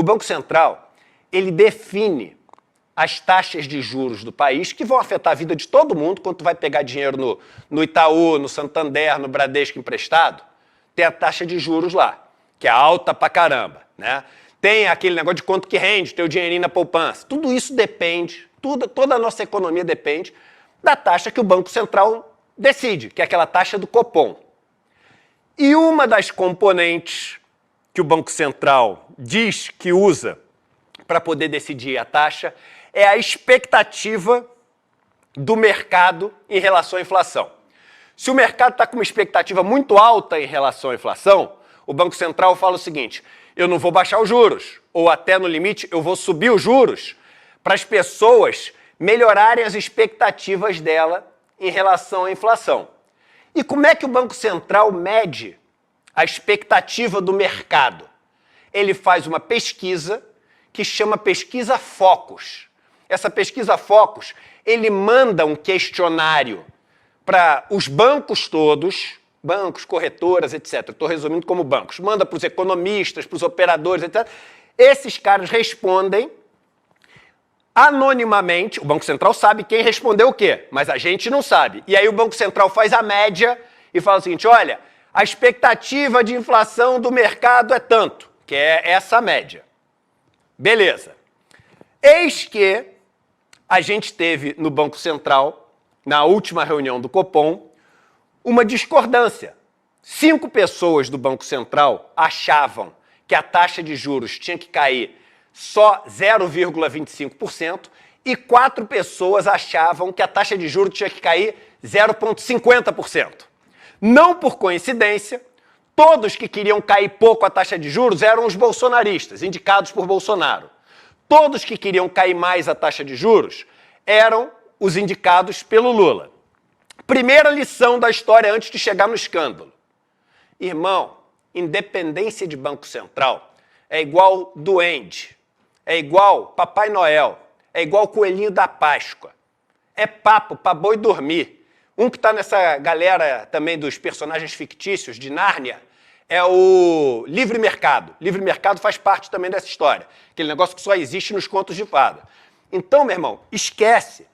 Banco Central, ele define as taxas de juros do país que vão afetar a vida de todo mundo. Quando tu vai pegar dinheiro no Itaú, no Santander, no Bradesco emprestado, tem a taxa de juros lá, que é alta pra caramba, né? Tem aquele negócio de quanto que rende, teu dinheirinho na poupança. Tudo isso depende, toda a nossa economia depende da taxa que o Banco Central decide, que é aquela taxa do Copom. E uma das componentes que o Banco Central diz que usa para poder decidir a taxa é a expectativa do mercado em relação à inflação. Se o mercado está com uma expectativa muito alta em relação à inflação, o Banco Central fala o seguinte: eu não vou baixar os juros, ou até no limite eu vou subir os juros para as pessoas melhorarem as expectativas dela em relação à inflação. E como é que o Banco Central mede a expectativa do mercado? Ele faz uma pesquisa que chama Pesquisa Focus. Essa Pesquisa Focus, ele manda um questionário para os bancos todos, bancos, corretoras, etc. Estou resumindo como bancos. Manda para os economistas, para os operadores, etc. Esses caras respondem anonimamente. O Banco Central sabe quem respondeu o quê, mas a gente não sabe. E aí o Banco Central faz a média e fala o seguinte: olha, a expectativa de inflação do mercado é tanto, que é essa média. Beleza. Eis que a gente teve no Banco Central, na última reunião do Copom, uma discordância. 5 pessoas do Banco Central achavam que a taxa de juros tinha que cair só 0,25% e 4 pessoas achavam que a taxa de juros tinha que cair 0,50%. Não por coincidência, todos que queriam cair pouco a taxa de juros eram os bolsonaristas, indicados por Bolsonaro. Todos que queriam cair mais a taxa de juros eram os indicados pelo Lula. Primeira lição da história antes de chegar no escândalo. Irmão, independência de Banco Central é igual duende, é igual Papai Noel, é igual coelhinho da Páscoa. É papo para boi dormir. Um que está nessa galera também dos personagens fictícios de Nárnia é o livre mercado. Livre mercado faz parte também dessa história. Aquele negócio que só existe nos contos de fada. Então, meu irmão, esquece.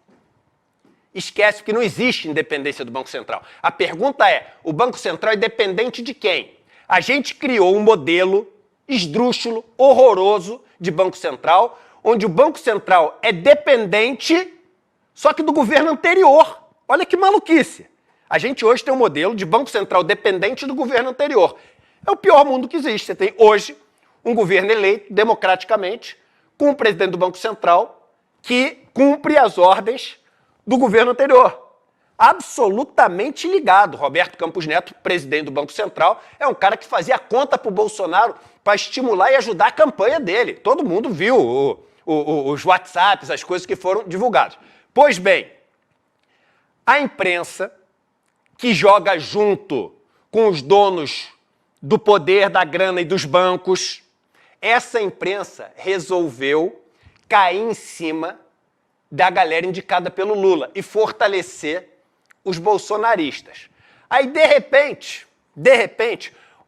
Esquece, porque não existe independência do Banco Central. A pergunta é, o Banco Central é dependente de quem? A gente criou um modelo esdrúxulo, horroroso de Banco Central, onde o Banco Central é dependente, só que do governo anterior. Olha que maluquice. A gente hoje tem um modelo de Banco Central dependente do governo anterior. É o pior mundo que existe. Você tem hoje um governo eleito democraticamente, com o presidente do Banco Central, que cumpre as ordens do governo anterior. Absolutamente ligado. Roberto Campos Neto, presidente do Banco Central, é um cara que fazia conta para o Bolsonaro para estimular e ajudar a campanha dele. Todo mundo viu os WhatsApps, as coisas que foram divulgadas. Pois bem, a imprensa, que joga junto com os donos do poder, da grana e dos bancos, essa imprensa resolveu cair em cima da galera indicada pelo Lula e fortalecer os bolsonaristas. Aí, de repente,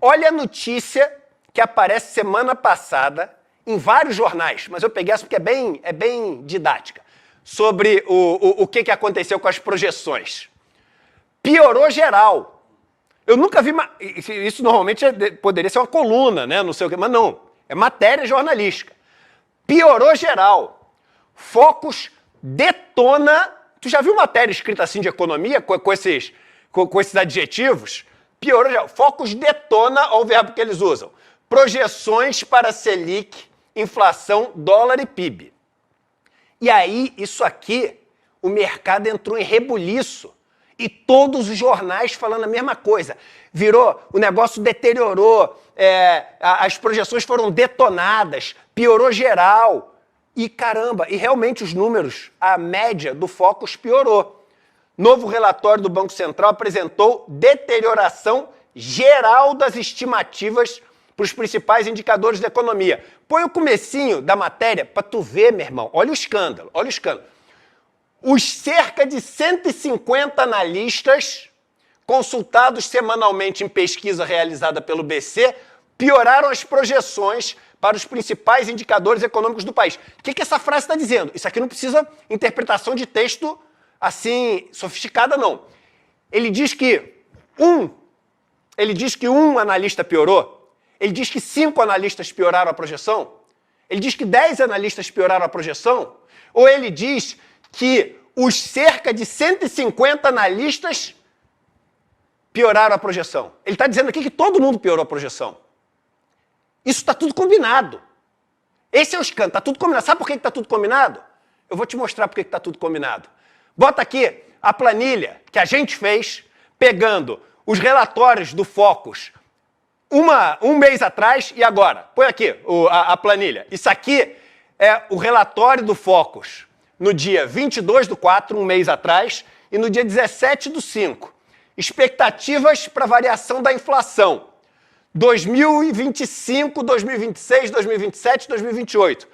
olha a notícia que aparece semana passada em vários jornais, mas eu peguei essa porque é bem didática, sobre o que aconteceu com as projeções. Piorou geral. Eu nunca vi... Isso normalmente poderia ser uma coluna, né? Não sei o quê, mas não. É matéria jornalística. Piorou geral. Focus detona... Tu já viu matéria escrita assim de economia com esses adjetivos? Piorou geral. Focus detona, olha o verbo que eles usam. Projeções para Selic, inflação, dólar e PIB. E aí, isso aqui, o mercado entrou em rebuliço. E todos os jornais falando a mesma coisa. Virou, o negócio deteriorou, as projeções foram detonadas, piorou geral. E caramba, e realmente os números, a média do Focus piorou. Novo relatório do Banco Central apresentou deterioração geral das estimativas para os principais indicadores da economia. Põe o comecinho da matéria para tu ver, meu irmão. Olha o escândalo, olha o escândalo. Os cerca de 150 analistas consultados semanalmente em pesquisa realizada pelo BC pioraram as projeções para os principais indicadores econômicos do país. O que essa frase está dizendo? Isso aqui não precisa interpretação de texto assim sofisticada, não. Ele diz que um analista piorou, ele diz que 5 analistas pioraram a projeção, ele diz que 10 analistas pioraram a projeção, ou ele diz que os cerca de 150 analistas pioraram a projeção. Ele está dizendo aqui que todo mundo piorou a projeção. Isso está tudo combinado. Esse é o escândalo, está tudo combinado. Sabe por que está tudo combinado? Eu vou te mostrar por que está tudo combinado. Bota aqui a planilha que a gente fez, pegando os relatórios do Focus um mês atrás e agora. Põe aqui a planilha. Isso aqui é o relatório do Focus no dia 22/4, um mês atrás, e no dia 17/5. Expectativas para variação da inflação. 2025, 2026, 2027, 2028.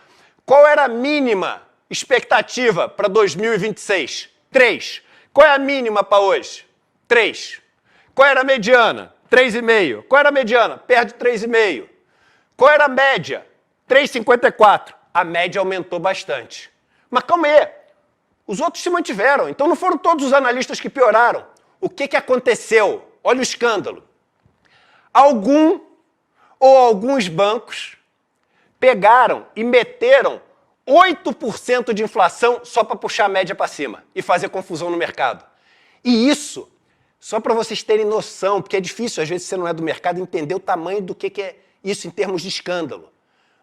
Qual era a mínima expectativa para 2026? 3. Qual é a mínima para hoje? 3. Qual era a mediana? 3,5. Qual era a mediana? Perto de 3,5. Qual era a média? 3,54. A média aumentou bastante. Mas calma aí. Os outros se mantiveram. Então não foram todos os analistas que pioraram. O que aconteceu? Olha o escândalo. Alguns bancos pegaram e meteram 8% de inflação só para puxar a média para cima e fazer confusão no mercado. E isso, só para vocês terem noção, porque é difícil, às vezes, se você não é do mercado, entender o tamanho do que é isso em termos de escândalo.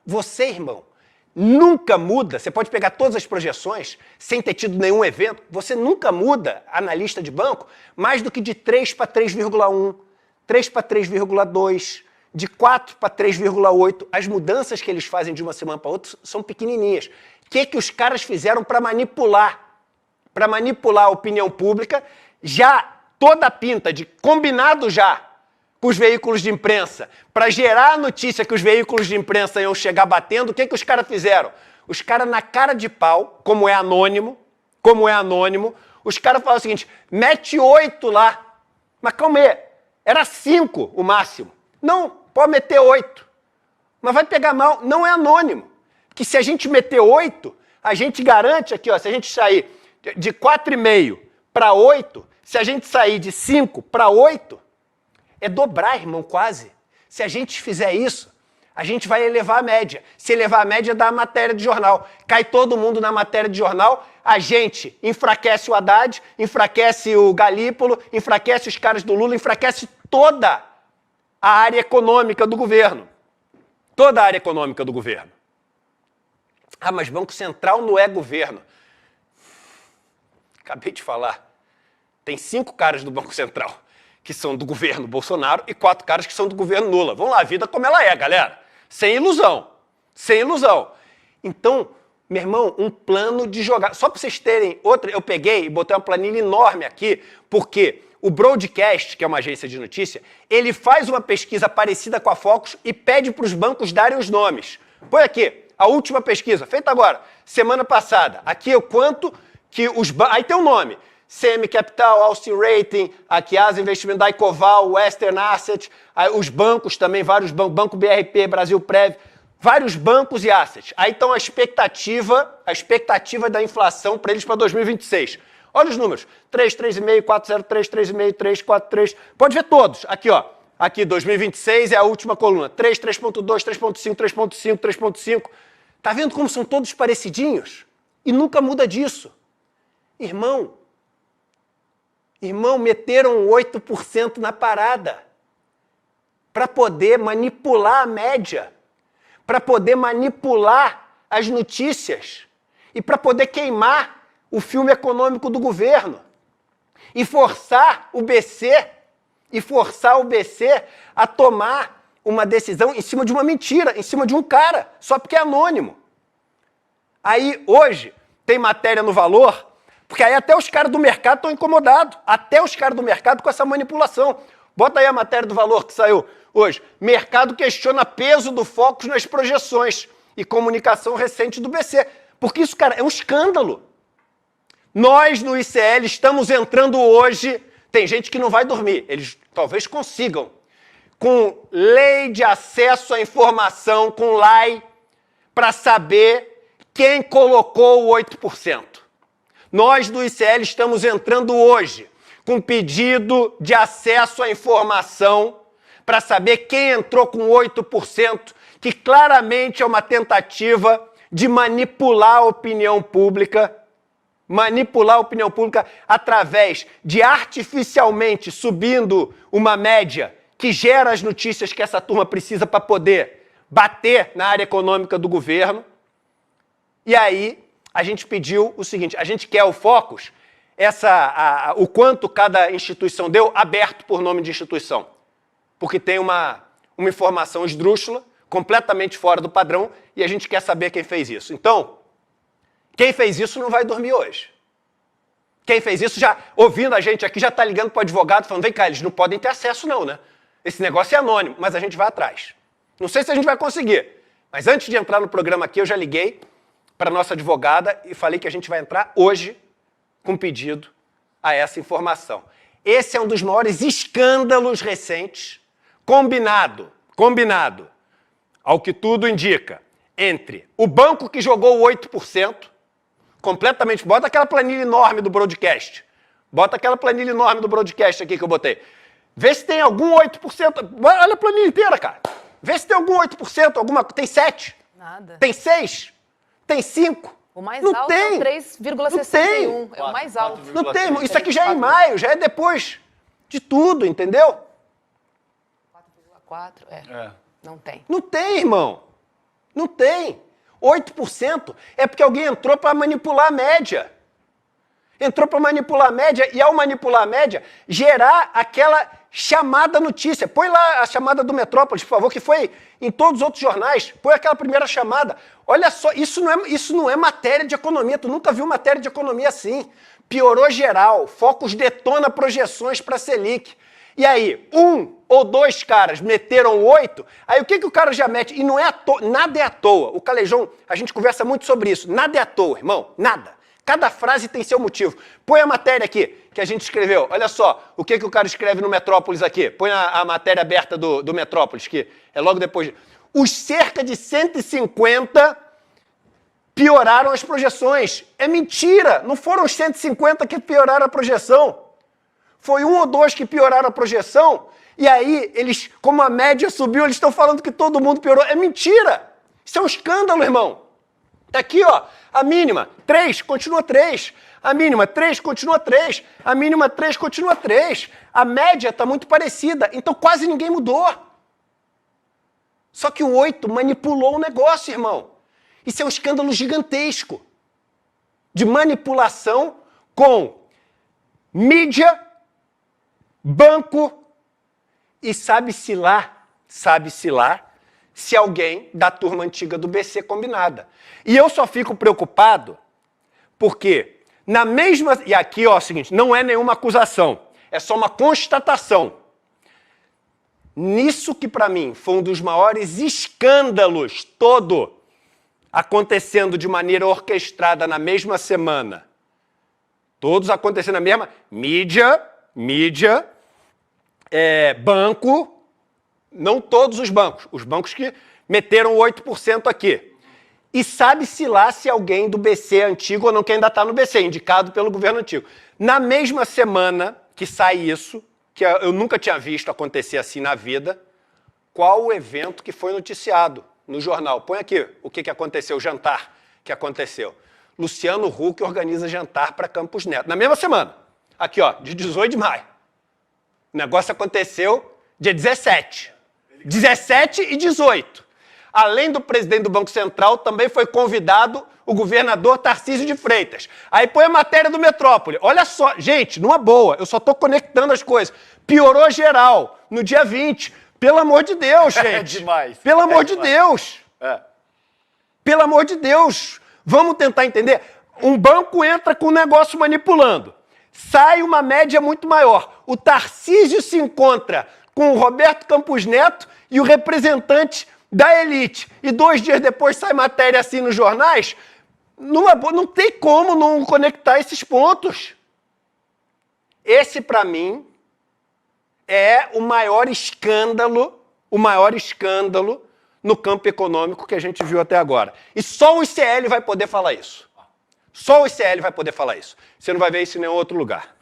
Você, irmão, nunca muda, você pode pegar todas as projeções, sem ter tido nenhum evento, você nunca muda, analista de banco, mais do que de 3 para 3,1, 3 para 3,2, de 4 para 3,8. As mudanças que eles fazem de uma semana para outra são pequenininhas. O que os caras fizeram para manipular? Para manipular a opinião pública, já toda a pinta de combinado já com os veículos de imprensa, para gerar a notícia que os veículos de imprensa iam chegar batendo. O que os caras fizeram? Os caras, na cara de pau, como é anônimo, os caras falaram o seguinte: mete 8 lá. Mas calma aí, era 5 o máximo. Não, pode meter 8. Mas vai pegar mal, não é anônimo. Que se a gente meter 8, a gente garante aqui, ó, se a gente sair de 4,5 para 8, se a gente sair de 5 para 8, é dobrar, irmão, quase. Se a gente fizer isso, a gente vai elevar a média. Se elevar a média, dá a matéria de jornal. Cai todo mundo na matéria de jornal, a gente enfraquece o Haddad, enfraquece o Galípolo, enfraquece os caras do Lula, enfraquece toda a área econômica do governo. Toda a área econômica do governo. Ah, mas Banco Central não é governo. Acabei de falar. Tem 5 caras do Banco Central que são do governo Bolsonaro e 4 caras que são do governo Lula. Vamos lá, a vida como ela é, galera. Sem ilusão. Sem ilusão. Então, meu irmão, um plano de jogar. Só para vocês terem outra, eu peguei e botei uma planilha enorme aqui, porque o Broadcast, que é uma agência de notícia, ele faz uma pesquisa parecida com a Focus e pede para os bancos darem os nomes. Põe aqui, a última pesquisa, feita agora, semana passada. Aqui é o quanto que os bancos... Aí tem o nome. CM Capital, Austin Rating, aqui Asa Investimento, Daicoval, Western Asset, os bancos também, vários bancos, Banco BRP, Brasil Prev, vários bancos e assets. Aí estão a expectativa da inflação para eles para 2026. Olha os números, 3, 3,5, 4,03, 3,5, 3, 4, 3, pode ver todos. Aqui, ó, aqui 2026 é a última coluna, 3, 3,2, 3,5, 3,5, 3,5. Tá vendo como são todos parecidinhos? E nunca muda disso. Irmão, meteram 8% na parada para poder manipular a média, para poder manipular as notícias e para poder queimar o filme econômico do governo e forçar o BC a tomar uma decisão em cima de uma mentira, em cima de um cara, só porque é anônimo. Aí, hoje, tem matéria no Valor, porque aí até os caras do mercado estão incomodados, até os caras do mercado com essa manipulação. Bota aí a matéria do Valor que saiu hoje. Mercado questiona peso do Focus nas projeções e comunicação recente do BC. Porque isso, cara, é um escândalo. Nós, no ICL, estamos entrando hoje, tem gente que não vai dormir, eles talvez consigam, com lei de acesso à informação, com lei, para saber quem colocou o 8%. Nós do ICL estamos entrando hoje com pedido de acesso à informação para saber quem entrou com 8%, que claramente é uma tentativa de manipular a opinião pública através de artificialmente subindo uma média que gera as notícias que essa turma precisa para poder bater na área econômica do governo. E aí a gente pediu o seguinte, a gente quer o Focus, o quanto cada instituição deu, aberto por nome de instituição, porque tem uma informação esdrúxula, completamente fora do padrão, e a gente quer saber quem fez isso. Então, quem fez isso não vai dormir hoje. Quem fez isso, já ouvindo a gente aqui, já está ligando para o advogado, falando, vem cá, eles não podem ter acesso não, né? Esse negócio é anônimo, mas a gente vai atrás. Não sei se a gente vai conseguir, mas antes de entrar no programa aqui, eu já liguei para a nossa advogada e falei que a gente vai entrar hoje com pedido a essa informação. Esse é um dos maiores escândalos recentes, combinado, ao que tudo indica, entre o banco que jogou o 8%, completamente, bota aquela planilha enorme do broadcast, aqui que eu botei, vê se tem algum 8%, olha a planilha inteira, cara, vê se tem algum 8%, tem 7%, nada. Tem 6%, tem 5%. O mais não alto tem. é o 3,61. É o mais alto. Não tem. Isso aqui já é em maio, já é depois de tudo, entendeu? 4,4, Não tem. Não tem, irmão. Não tem. 8% é porque alguém entrou para manipular a média. E ao manipular a média, gerar aquela chamada notícia. Põe lá a chamada do Metrópolis, por favor, que foi em todos os outros jornais. Põe aquela primeira chamada. Olha só, isso não é matéria de economia. Tu nunca viu matéria de economia assim. Piorou geral. Focus detona projeções para a Selic. E aí, 1 ou 2 caras meteram 8, aí o que o cara já mete? E não é à toa, nada é à toa. O Calejão, a gente conversa muito sobre isso. Nada é à toa, irmão, nada. Cada frase tem seu motivo. Põe a matéria aqui, que a gente escreveu. Olha só, o que o cara escreve no Metrópolis aqui. Põe a matéria aberta do Metrópolis, que é logo depois. Os cerca de 150 pioraram as projeções. É mentira, não foram os 150 que pioraram a projeção. Foi 1 ou 2 que pioraram a projeção, e aí, eles, como a média subiu, eles estão falando que todo mundo piorou. É mentira! Isso é um escândalo, irmão. Aqui, ó, a mínima, 3, continua 3. A mínima, 3, continua 3. A mínima, 3, continua 3. A média está muito parecida, então quase ninguém mudou. Só que o 8 manipulou o negócio, irmão. Isso é um escândalo gigantesco. De manipulação com mídia, banco, e sabe-se lá se alguém da turma antiga do BC combinada. E eu só fico preocupado porque na mesma... E aqui, ó, é o seguinte, não é nenhuma acusação, é só uma constatação. Nisso que para mim foi um dos maiores escândalos todo acontecendo de maneira orquestrada na mesma semana. Todos acontecendo na mesma... Mídia, banco, não todos os bancos que meteram 8% aqui. E sabe-se lá se alguém do BC antigo ou não, que ainda está no BC, indicado pelo governo antigo. Na mesma semana que sai isso, que eu nunca tinha visto acontecer assim na vida, qual o evento que foi noticiado no jornal? Põe aqui o que aconteceu, o jantar que aconteceu. Luciano Huck organiza jantar para Campos Neto. Na mesma semana, aqui ó, de 18 de maio. O negócio aconteceu dia 17. 17 e 18. Além do presidente do Banco Central, também foi convidado o governador Tarcísio de Freitas. Aí põe a matéria do Metrópole. Olha só, gente, numa boa, eu só estou conectando as coisas. Piorou geral no dia 20. Pelo amor de Deus, gente. É demais. Pelo amor de Deus. Pelo amor de Deus. Vamos tentar entender. Um banco entra com o negócio manipulando. Sai uma média muito maior. O Tarcísio se encontra com o Roberto Campos Neto e o representante da elite. E 2 dias depois sai matéria assim nos jornais. Não tem como não conectar esses pontos. Esse, para mim, é o maior escândalo no campo econômico que a gente viu até agora. E só o ICL vai poder falar isso. Só o ICL vai poder falar isso. Você não vai ver isso em nenhum outro lugar.